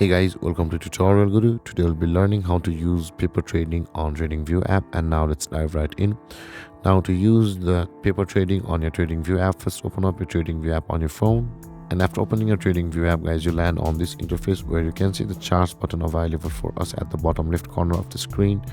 Hey guys, welcome to Tutorial Guru. Today we'll be learning how to use paper trading on TradingView app, and now let's dive right in. Now to use the paper trading on your TradingView app, first open up your TradingView app on your phone, and after opening your TradingView app guys, you land on this interface where you can see the charts button available for us at the bottom left corner of the screen.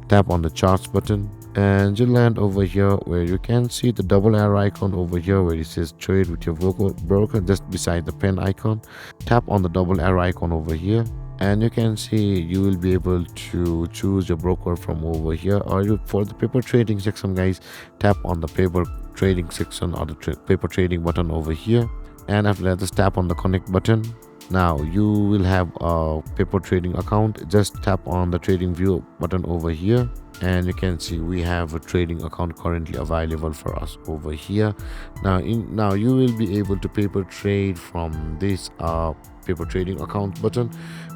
Tap on the charts button and you land over here where you can see the double arrow icon over here where it says trade with your broker just beside the pen icon. Tap on the double arrow icon over here and you can see you will be able to choose your broker from over here, or for the paper trading section guys, tap on the paper trading section or the paper trading button over here, and after that just tap on the connect button. Now you will have a paper trading account. Just tap on the TradingView button over here and you can see we have a trading account currently available for us over here. Now you will be able to paper trade from this paper trading account button.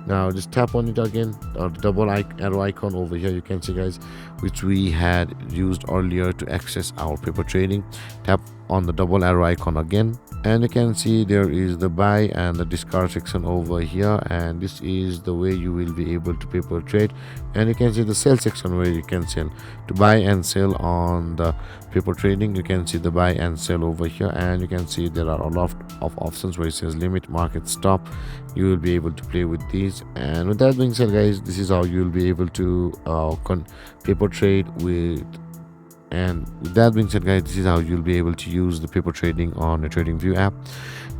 Now just tap on it again, or the double arrow icon over here, you can see guys, which we had used earlier to access our paper trading. Tap on the double arrow icon again and you can see there is the buy and the discard section over here, and this is the way you will be able to paper trade. And you can see the sell section where you can sell, to buy and sell on the paper trading. You can see the buy and sell over here, and you can see there are a lot of options where it says limit, market, stop. You will be able to play with these, and with that being said guys, this is how you will be able to paper trade with. And with that being said guys, this is how you'll be able to use the paper trading on the TradingView app.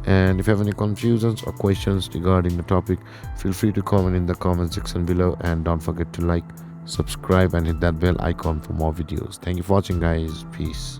And if you have any confusions or questions regarding the topic, feel free to comment in the comment section below, and don't forget to like, subscribe and hit that bell icon for more videos. Thank you for watching guys. Peace.